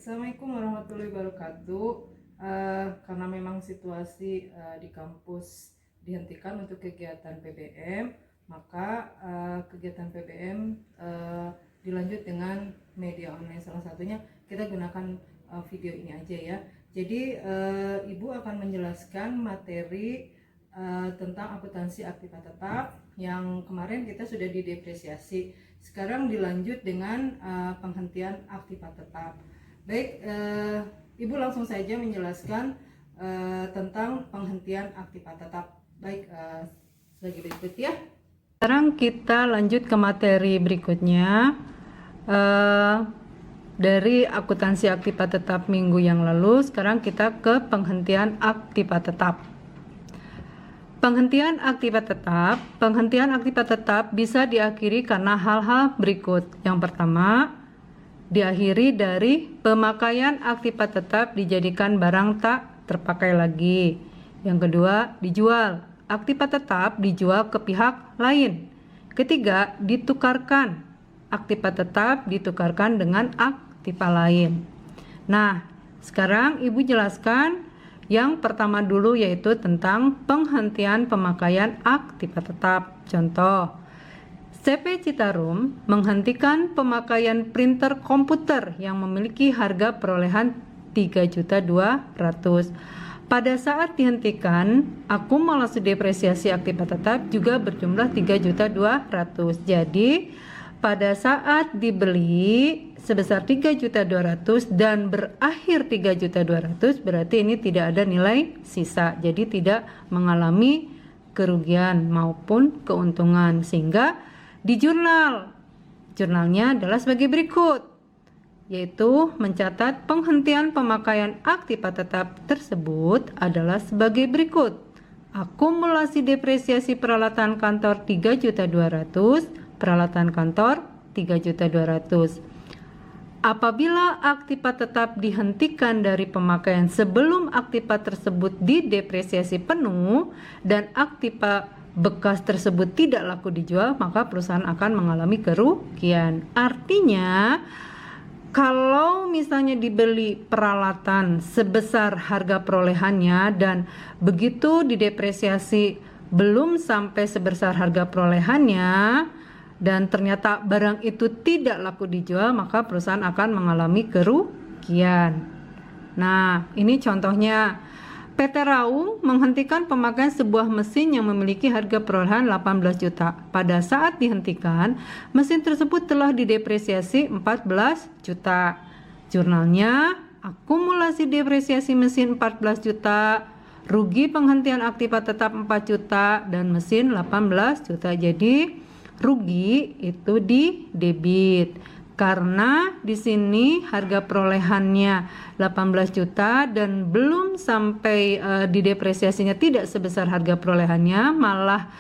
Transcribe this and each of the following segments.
Assalamualaikum warahmatullahi wabarakatuh. Karena memang situasi di kampus dihentikan untuk kegiatan PBM, maka kegiatan PBM dilanjut dengan media online. Salah satunya kita gunakan video ini aja ya. Jadi Ibu akan menjelaskan materi tentang akuntansi aktiva tetap yang kemarin kita sudah didepresiasi. Sekarang dilanjut dengan penghentian aktiva tetap. Baik, Ibu langsung saja menjelaskan tentang penghentian aktiva tetap. Baik, sebagai berikut ya. Sekarang kita lanjut ke materi berikutnya. Dari akuntansi aktiva tetap minggu yang lalu, sekarang kita ke penghentian aktiva tetap. Penghentian aktiva tetap bisa diakhiri karena hal-hal berikut. Yang pertama, diakhiri dari pemakaian aktiva tetap dijadikan barang tak terpakai lagi. Yang kedua, dijual. Aktiva tetap dijual ke pihak lain. Ketiga, ditukarkan. Aktiva tetap ditukarkan dengan aktiva lain. Nah, sekarang Ibu jelaskan yang pertama dulu, yaitu tentang penghentian pemakaian aktiva tetap. Contoh, CP Citarum menghentikan pemakaian printer komputer yang memiliki harga perolehan 3.200.000. Pada saat dihentikan, akumulasi depresiasi aktiva tetap juga berjumlah 3.200.000. Jadi, pada saat dibeli sebesar 3.200.000 dan berakhir 3.200.000, berarti ini tidak ada nilai sisa. Jadi tidak mengalami kerugian maupun keuntungan, sehingga di jurnalnya adalah sebagai berikut, yaitu mencatat penghentian pemakaian aktiva tetap tersebut adalah sebagai berikut: akumulasi depresiasi peralatan kantor 3.200.000, peralatan kantor 3.200.000. Apabila aktiva tetap dihentikan dari pemakaian sebelum aktiva tersebut didepresiasi penuh dan aktiva bekas tersebut tidak laku dijual, maka perusahaan akan mengalami kerugian. Artinya, kalau misalnya dibeli peralatan sebesar harga perolehannya dan begitu didepresiasi belum sampai sebesar harga perolehannya dan ternyata barang itu tidak laku dijual, maka perusahaan akan mengalami kerugian. Nah, ini contohnya. PT Raung menghentikan pemakaian sebuah mesin yang memiliki harga perolehan 18 juta. Pada saat dihentikan, mesin tersebut telah didepresiasi 14 juta. Jurnalnya, akumulasi depresiasi mesin 14 juta, rugi penghentian aktiva tetap 4 juta, dan mesin 18 juta. Jadi, rugi itu di debit. Karena di sini harga perolehannya 18 juta dan belum sampai didepresiasinya tidak sebesar harga perolehannya, malah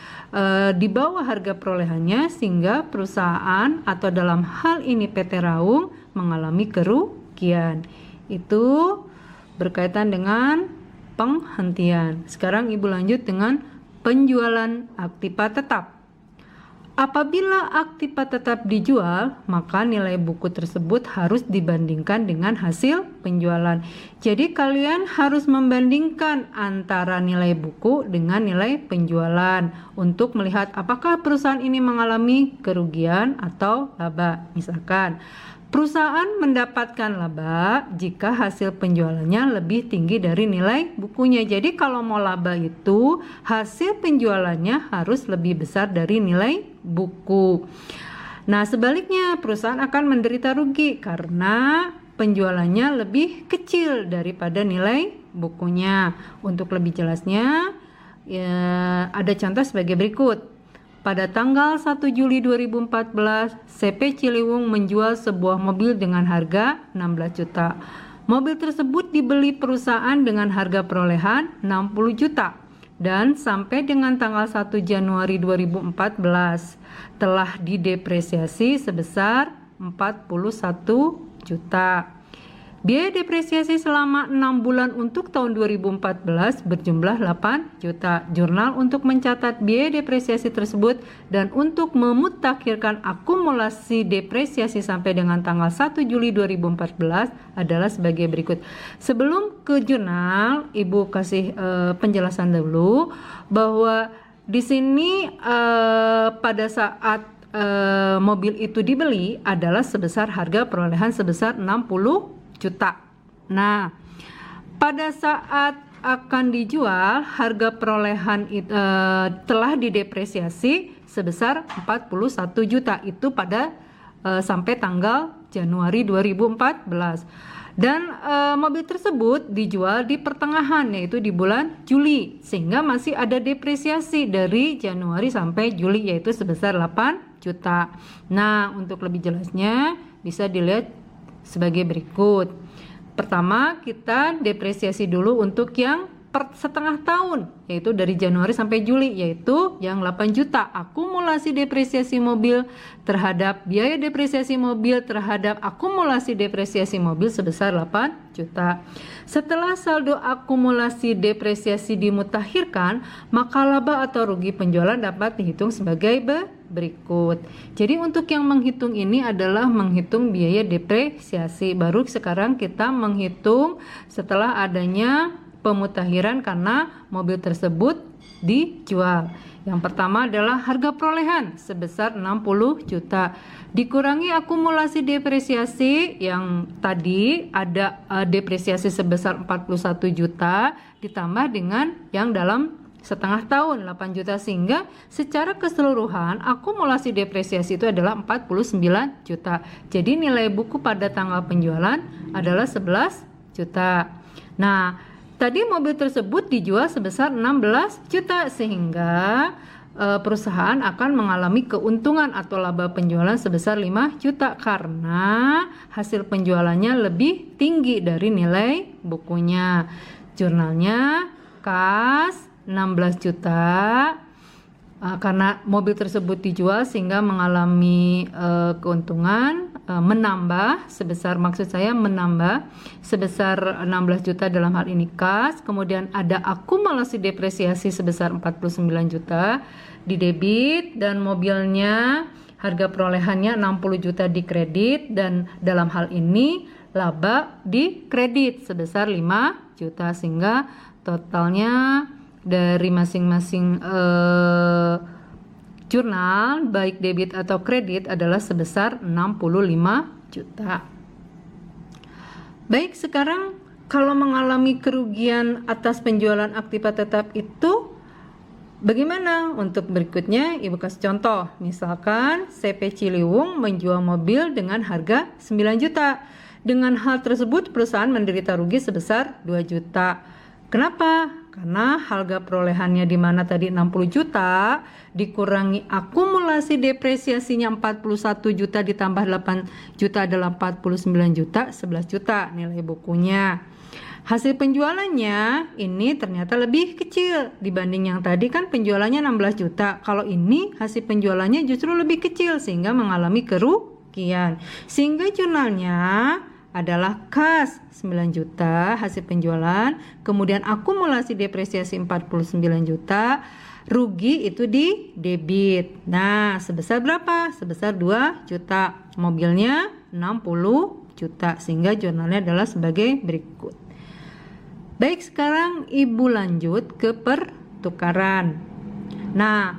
di bawah harga perolehannya, sehingga perusahaan atau dalam hal ini PT Raung mengalami kerugian. Itu berkaitan dengan penghentian. Sekarang Ibu lanjut dengan penjualan aktiva tetap. Apabila aktiva tetap dijual, maka nilai buku tersebut harus dibandingkan dengan hasil penjualan. Jadi kalian harus membandingkan antara nilai buku dengan nilai penjualan untuk melihat apakah perusahaan ini mengalami kerugian atau laba. Misalkan, perusahaan mendapatkan laba jika hasil penjualannya lebih tinggi dari nilai bukunya. Jadi kalau mau laba itu hasil penjualannya harus lebih besar dari nilai buku. Nah, sebaliknya perusahaan akan menderita rugi karena penjualannya lebih kecil daripada nilai bukunya. Untuk lebih jelasnya, ada contoh sebagai berikut. Pada tanggal 1 Juli 2014, CP Ciliwung menjual sebuah mobil dengan harga 16 juta. Mobil tersebut dibeli perusahaan dengan harga perolehan 60 juta. Dan sampai dengan tanggal 1 Januari 2014 telah didepresiasi sebesar 41 juta. Biaya depresiasi selama 6 bulan untuk tahun 2014 berjumlah 8 juta. Jurnal untuk mencatat biaya depresiasi tersebut dan untuk memutakhirkan akumulasi depresiasi sampai dengan tanggal 1 Juli 2014 adalah sebagai berikut. Sebelum ke jurnal, Ibu kasih penjelasan dulu bahwa di sini pada saat mobil itu dibeli adalah sebesar harga perolehan sebesar 60 juta. Nah, pada saat akan dijual, harga perolehan telah didepresiasi sebesar 41 juta. Itu pada sampai tanggal Januari 2014. Dan mobil tersebut dijual di pertengahan, yaitu di bulan Juli, sehingga masih ada depresiasi dari Januari sampai Juli, yaitu sebesar 8 juta. Nah, untuk lebih jelasnya bisa dilihat sebagai berikut. Pertama, kita depresiasi dulu untuk yang per setengah tahun, yaitu dari Januari sampai Juli, yaitu yang 8 juta. Akumulasi depresiasi mobil terhadap biaya depresiasi mobil terhadap akumulasi depresiasi mobil sebesar 8 juta. Setelah saldo akumulasi depresiasi dimutakhirkan, maka laba atau rugi penjualan dapat dihitung sebagai berikut. Jadi untuk yang menghitung ini adalah menghitung biaya depresiasi. Baru sekarang kita menghitung setelah adanya pemutakhiran karena mobil tersebut dijual. Yang pertama adalah harga perolehan sebesar 60 juta dikurangi akumulasi depresiasi yang tadi ada depresiasi sebesar 41 juta ditambah dengan yang dalam setengah tahun 8 juta, sehingga secara keseluruhan akumulasi depresiasi itu adalah 49 juta. Jadi nilai buku pada tanggal penjualan adalah 11 juta. Nah, tadi mobil tersebut dijual sebesar 16 juta sehingga perusahaan akan mengalami keuntungan atau laba penjualan sebesar 5 juta karena hasil penjualannya lebih tinggi dari nilai bukunya. Jurnalnya kas 16 juta karena mobil tersebut dijual sehingga mengalami keuntungan menambah sebesar, maksud saya menambah sebesar 16 juta dalam hal ini kas. Kemudian ada akumulasi depresiasi sebesar 49 juta di debit dan mobilnya harga perolehannya 60 juta di kredit, dan dalam hal ini laba di kredit sebesar 5 juta sehingga totalnya dari masing-masing jurnal baik debit atau kredit adalah sebesar 65 juta. Baik, sekarang kalau mengalami kerugian atas penjualan aktiva tetap itu bagaimana? Untuk berikutnya Ibu kasih contoh. Misalkan CP Ciliwung menjual mobil dengan harga 9 juta. Dengan hal tersebut perusahaan menderita rugi sebesar 2 juta. Kenapa? Karena harga perolehannya di mana tadi 60 juta dikurangi akumulasi depresiasinya 41 juta ditambah 8 juta adalah 49 juta, 11 juta nilai bukunya. Hasil penjualannya ini ternyata lebih kecil dibanding yang tadi, kan penjualannya 16 juta. Kalau ini hasil penjualannya justru lebih kecil sehingga mengalami kerugian. Sehingga jurnalnya adalah kas 9 juta hasil penjualan, kemudian akumulasi depresiasi 49 juta, rugi itu di debit. Nah, sebesar berapa? Sebesar 2 juta. Mobilnya 60 juta sehingga jurnalnya adalah sebagai berikut. Baik, sekarang Ibu lanjut ke pertukaran. Nah,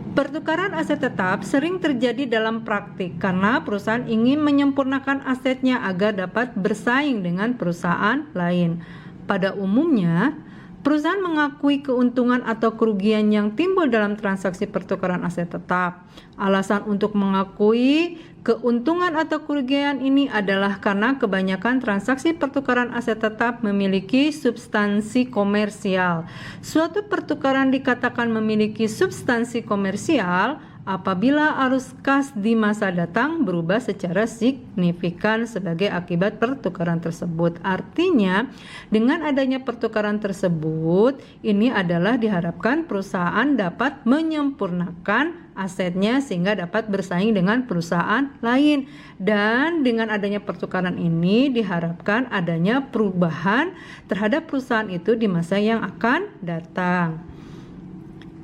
pertukaran aset tetap sering terjadi dalam praktik karena perusahaan ingin menyempurnakan asetnya agar dapat bersaing dengan perusahaan lain. Pada umumnya, perusahaan mengakui keuntungan atau kerugian yang timbul dalam transaksi pertukaran aset tetap. Alasan untuk mengakui keuntungan atau kerugian ini adalah karena kebanyakan transaksi pertukaran aset tetap memiliki substansi komersial. Suatu pertukaran dikatakan memiliki substansi komersial apabila arus kas di masa datang berubah secara signifikan sebagai akibat pertukaran tersebut. Artinya, dengan adanya pertukaran tersebut, ini adalah diharapkan perusahaan dapat menyempurnakan asetnya sehingga dapat bersaing dengan perusahaan lain. Dan dengan adanya pertukaran ini diharapkan adanya perubahan terhadap perusahaan itu di masa yang akan datang.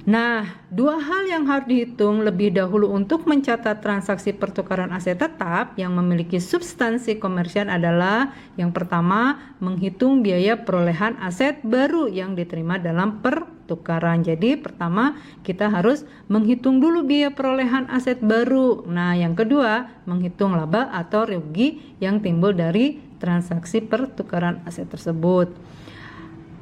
Nah, dua hal yang harus dihitung lebih dahulu untuk mencatat transaksi pertukaran aset tetap yang memiliki substansi komersial adalah yang pertama, menghitung biaya perolehan aset baru yang diterima dalam pertukaran. Jadi, pertama kita harus menghitung dulu biaya perolehan aset baru. Nah, yang kedua, menghitung laba atau rugi yang timbul dari transaksi pertukaran aset tersebut.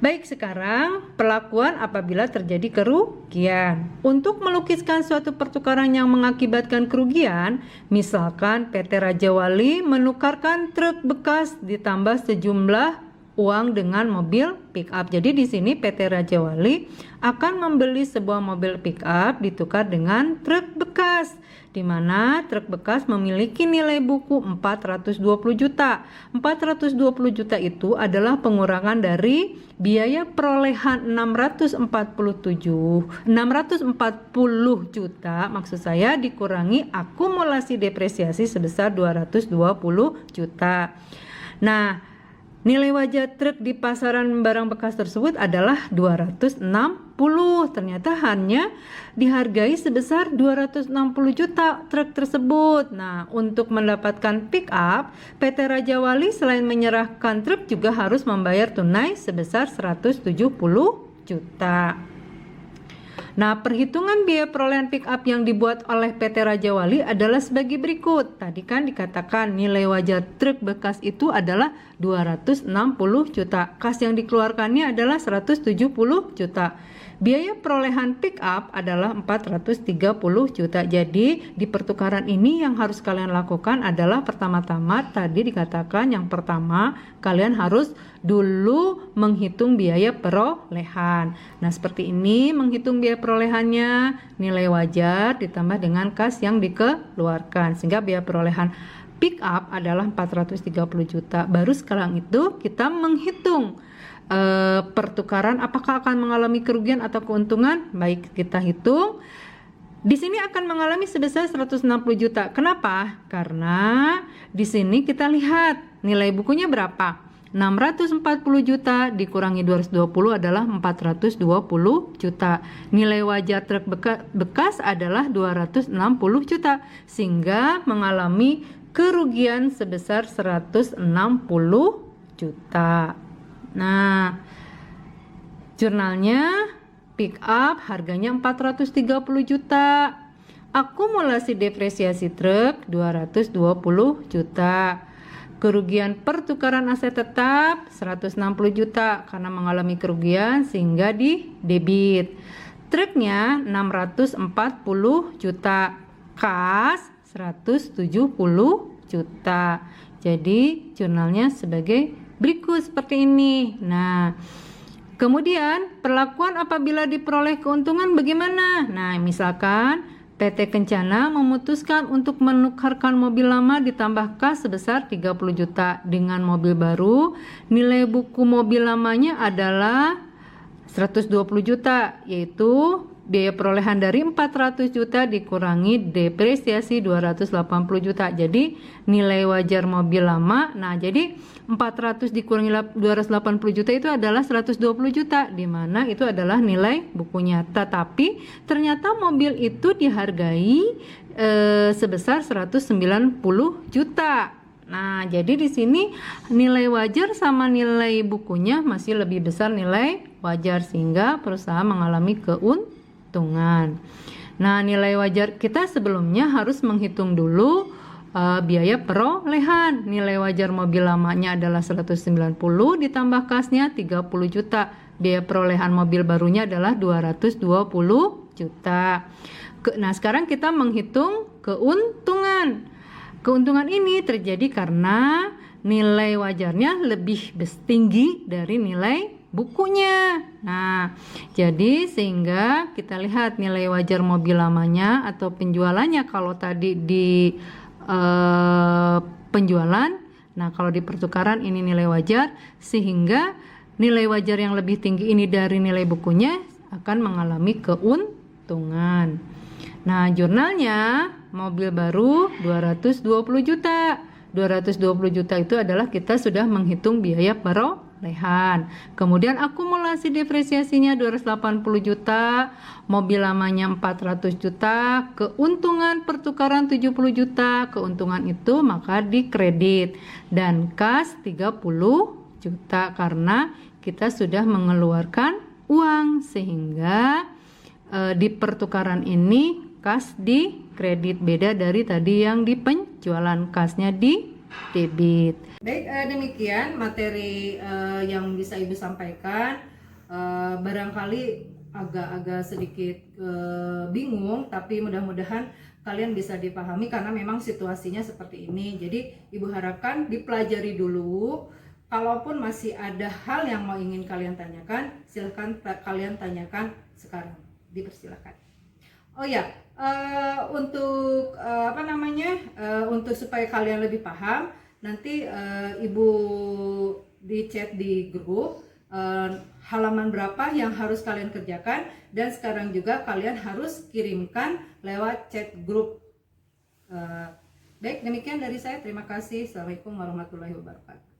Baik, sekarang perlakuan apabila terjadi kerugian. Untuk melukiskan suatu pertukaran yang mengakibatkan kerugian, misalkan PT Raja Wali menukarkan truk bekas ditambah sejumlah uang dengan mobil pick up. Jadi di sini PT Raja Wali akan membeli sebuah mobil pick up ditukar dengan truk bekas, di mana truk bekas memiliki nilai buku 420 juta. 420 juta itu adalah pengurangan dari biaya perolehan 640 juta maksud saya dikurangi akumulasi depresiasi sebesar 220 juta. Nah, nilai wajar truk di pasaran barang bekas tersebut adalah 260. Ternyata hanya dihargai sebesar 260 juta truk tersebut. Nah, untuk mendapatkan pick up, PT Raja Wali selain menyerahkan truk juga harus membayar tunai sebesar 170 juta. Nah, perhitungan biaya perolehan pick up yang dibuat oleh PT Raja Wali adalah sebagai berikut. Tadi kan dikatakan nilai wajar truk bekas itu adalah 260 juta. Kas yang dikeluarkannya adalah 170 juta. Biaya perolehan pick up adalah 430 juta. Jadi di pertukaran ini yang harus kalian lakukan adalah pertama-tama tadi dikatakan yang pertama kalian harus dulu menghitung biaya perolehan. Nah, seperti ini menghitung biaya perolehannya, nilai wajar ditambah dengan kas yang dikeluarkan sehingga biaya perolehan pick up adalah 430 juta. Baru sekarang itu kita menghitung pertukaran apakah akan mengalami kerugian atau keuntungan. Baik, kita hitung. Di sini akan mengalami sebesar 160 juta. Kenapa? Karena di sini kita lihat nilai bukunya berapa? 640 juta dikurangi 220 adalah 420 juta. Nilai wajar truk bekas adalah 260 juta sehingga mengalami kerugian sebesar 160 juta. Nah, jurnalnya pick up harganya 430 juta. Akumulasi depresiasi truk 220 juta. Kerugian pertukaran aset tetap 160 juta karena mengalami kerugian sehingga di debit. Truknya 640 juta. Kas 170 juta. Jadi jurnalnya sebagai berikut seperti ini. Nah, kemudian perlakuan apabila diperoleh keuntungan bagaimana? Nah, misalkan PT Kencana memutuskan untuk menukarkan mobil lama ditambah kas sebesar 30 juta dengan mobil baru. Nilai buku mobil lamanya adalah 120 juta, yaitu biaya perolehan dari 400 juta dikurangi depresiasi 280 juta. Jadi nilai wajar mobil lama, nah jadi 400 dikurangi 280 juta itu adalah 120 juta, di mana itu adalah nilai bukunya. Tetapi ternyata mobil itu dihargai sebesar 190 juta. Nah, jadi di sini nilai wajar sama nilai bukunya masih lebih besar nilai wajar sehingga perusahaan mengalami keuntungan. Nah, nilai wajar kita sebelumnya harus menghitung dulu biaya perolehan. Nilai wajar mobil lamanya adalah 190 ditambah kasnya 30 juta. Biaya perolehan mobil barunya adalah 220 juta. Nah, sekarang kita menghitung keuntungan. Keuntungan ini terjadi karena nilai wajarnya lebih tinggi dari nilai bukunya. Nah, jadi sehingga kita lihat nilai wajar mobil lamanya atau penjualannya kalau tadi di penjualan. Nah, kalau di pertukaran ini nilai wajar, sehingga nilai wajar yang lebih tinggi ini dari nilai bukunya akan mengalami keuntungan. Nah, jurnalnya mobil baru 220 juta. 220 juta itu adalah kita sudah menghitung biaya perolehan. Kemudian akumulasi depresiasinya 280 juta, mobil lamanya 400 juta, keuntungan pertukaran 70 juta. Keuntungan itu maka dikredit dan kas 30 juta karena kita sudah mengeluarkan uang, sehingga di pertukaran ini kas di kredit, beda dari tadi yang di penjualan, kasnya di debit. Baik, demikian materi yang bisa Ibu sampaikan. Barangkali agak-agak sedikit bingung, tapi mudah-mudahan kalian bisa dipahami karena memang situasinya seperti ini. Jadi Ibu harapkan dipelajari dulu. Kalaupun masih ada hal yang mau ingin kalian tanyakan, silahkan kalian tanyakan sekarang. Dipersilakan. Oh ya, untuk untuk supaya kalian lebih paham, nanti Ibu di chat di grup halaman berapa yang harus kalian kerjakan, dan sekarang juga kalian harus kirimkan lewat chat grup. Baik, demikian dari saya. Terima kasih. Assalamualaikum warahmatullahi wabarakatuh.